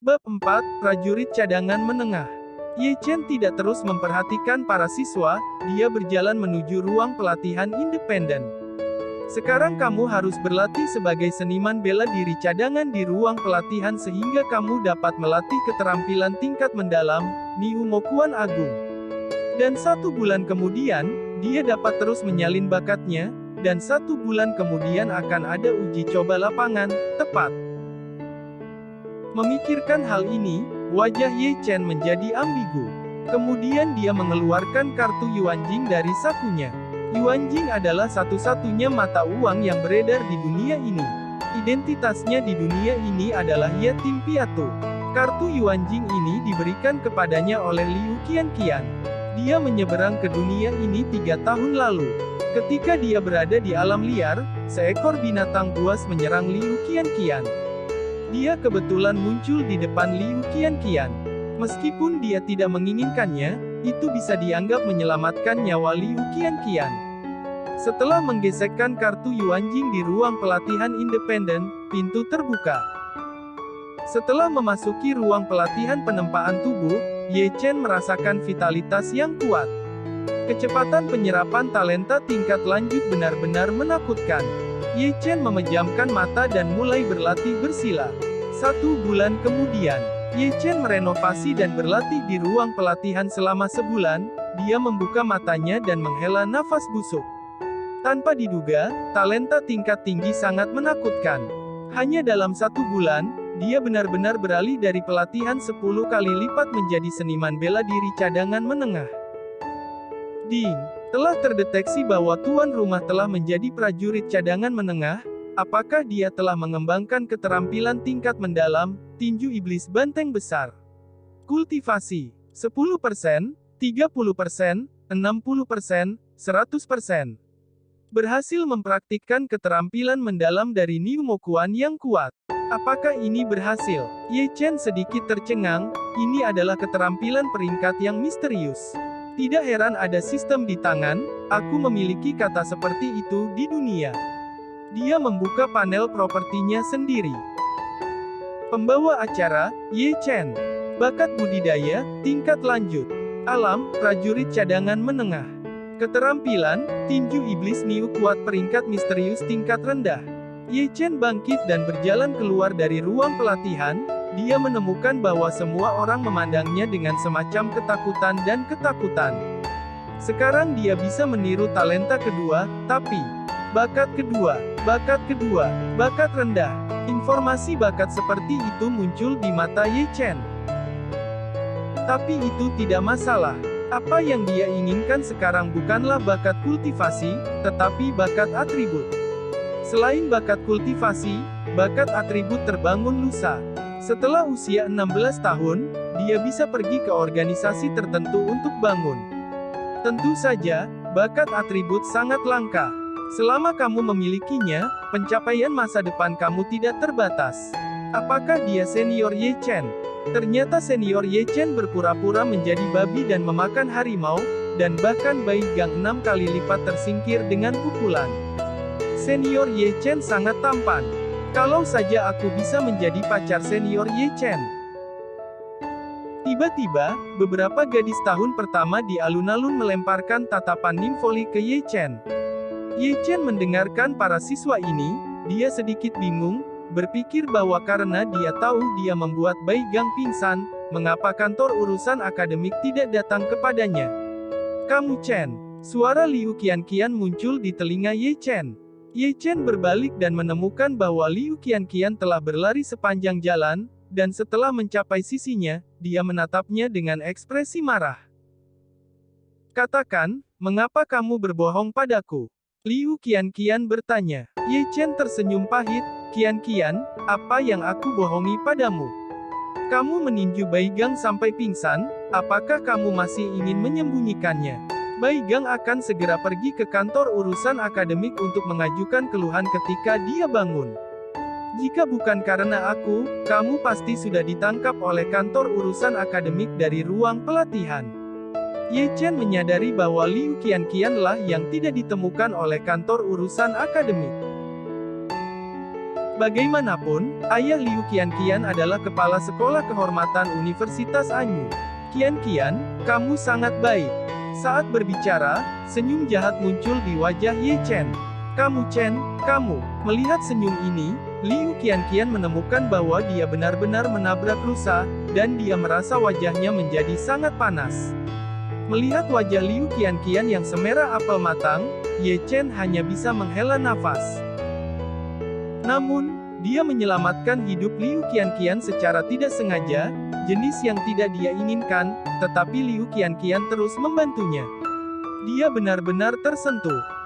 Bab 4, Prajurit Cadangan Menengah. Ye Chen tidak terus memperhatikan para siswa, dia berjalan menuju ruang pelatihan independen. Sekarang kamu harus berlatih sebagai seniman bela diri cadangan di ruang pelatihan sehingga kamu dapat melatih keterampilan tingkat mendalam, Niu Mokuan Agung. Dan 1 bulan kemudian, dia dapat terus menyalin bakatnya, dan 1 bulan kemudian akan ada uji coba lapangan, tepat. Memikirkan hal ini, wajah Ye Chen menjadi ambigu. Kemudian dia mengeluarkan kartu Yuanjing dari sakunya. Yuanjing adalah satu-satunya mata uang yang beredar di dunia ini. Identitasnya di dunia ini adalah yatim piatu. Kartu Yuanjing ini diberikan kepadanya oleh Liu Qianqian. Dia menyeberang ke dunia ini 3 tahun lalu. Ketika dia berada di alam liar, seekor binatang buas menyerang Liu Qianqian. Dia kebetulan muncul di depan Liu Qianqian. Meskipun dia tidak menginginkannya, itu bisa dianggap menyelamatkan nyawa Liu Qianqian. Setelah menggesekkan kartu Yuanjing di ruang pelatihan independen, pintu terbuka. Setelah memasuki ruang pelatihan penempaan tubuh, Ye Chen merasakan vitalitas yang kuat. Kecepatan penyerapan talenta tingkat lanjut benar-benar menakutkan. Ye Chen memejamkan mata dan mulai berlatih bersila. 1 bulan kemudian, Ye Chen merenovasi dan berlatih di ruang pelatihan selama sebulan. Dia membuka matanya dan menghela nafas busuk. Tanpa diduga, talenta tingkat tinggi sangat menakutkan. Hanya dalam 1 bulan, dia benar-benar beralih dari pelatihan 10 kali lipat menjadi seniman bela diri cadangan menengah. Ding! Telah terdeteksi bahwa tuan rumah telah menjadi prajurit cadangan menengah. Apakah dia telah mengembangkan keterampilan tingkat mendalam, tinju iblis banteng besar? Kultivasi 10%, 30%, 60%, 100%. Berhasil mempraktikkan keterampilan mendalam dari Niu Mokuan yang kuat. Apakah ini berhasil? Ye Chen sedikit tercengang, ini adalah keterampilan peringkat yang misterius. Tidak heran ada sistem di tangan, aku memiliki kata seperti itu di dunia. Dia membuka panel propertinya sendiri. Pembawa acara, Ye Chen. Bakat budidaya, tingkat lanjut. Alam, prajurit cadangan menengah. Keterampilan, tinju iblis Niu kuat peringkat misterius tingkat rendah. Ye Chen bangkit dan berjalan keluar dari ruang pelatihan. Dia menemukan bahwa semua orang memandangnya dengan semacam ketakutan dan ketakutan. Sekarang dia bisa meniru talenta kedua, tapi bakat kedua, bakat rendah. Informasi bakat seperti itu muncul di mata Ye Chen. Tapi itu tidak masalah. Apa yang dia inginkan sekarang bukanlah bakat kultivasi, tetapi bakat atribut. Selain bakat kultivasi, bakat atribut terbangun lusa. Setelah usia 16 tahun, dia bisa pergi ke organisasi tertentu untuk bangun. Tentu saja, bakat atribut sangat langka. Selama kamu memilikinya, pencapaian masa depan kamu tidak terbatas. Apakah dia senior Ye Chen? Ternyata senior Ye Chen berpura-pura menjadi babi dan memakan harimau, dan bahkan Bai Gang 6 kali lipat tersingkir dengan pukulan. Senior Ye Chen sangat tampan. Kalau saja aku bisa menjadi pacar senior Ye Chen. Tiba-tiba, beberapa gadis tahun pertama di alun-alun melemparkan tatapan nimfoli ke Ye Chen. Ye Chen mendengarkan para siswa ini, dia sedikit bingung, berpikir bahwa karena dia tahu dia membuat Bai Gang pingsan, mengapa kantor urusan akademik tidak datang kepadanya. Kamu Chen. Suara Liu Qianqian muncul di telinga Ye Chen. Ye Chen berbalik dan menemukan bahwa Liu Qianqian telah berlari sepanjang jalan, dan setelah mencapai sisinya, dia menatapnya dengan ekspresi marah. Katakan, mengapa kamu berbohong padaku? Liu Qianqian bertanya. Ye Chen tersenyum pahit, Qianqian, apa yang aku bohongi padamu? Kamu meninju Bai Gang sampai pingsan, apakah kamu masih ingin menyembunyikannya? Bai Gang akan segera pergi ke kantor urusan akademik untuk mengajukan keluhan ketika dia bangun. Jika bukan karena aku, kamu pasti sudah ditangkap oleh kantor urusan akademik dari ruang pelatihan. Ye Chen menyadari bahwa Liu Qianqian lah yang tidak ditemukan oleh kantor urusan akademik. Bagaimanapun, ayah Liu Qianqian adalah kepala sekolah kehormatan Universitas Anyu. Qianqian, kamu sangat baik. Saat berbicara, senyum jahat muncul di wajah Ye Chen. Kamu Chen, kamu. Melihat senyum ini, Liu Qianqian menemukan bahwa dia benar-benar menabrak rusa, dan dia merasa wajahnya menjadi sangat panas. Melihat wajah Liu Qianqian yang semerah apel matang, Ye Chen hanya bisa menghela nafas. Namun, dia menyelamatkan hidup Liu Qianqian secara tidak sengaja, jenis yang tidak dia inginkan, tetapi Liu Qianqian terus membantunya. Dia benar-benar tersentuh.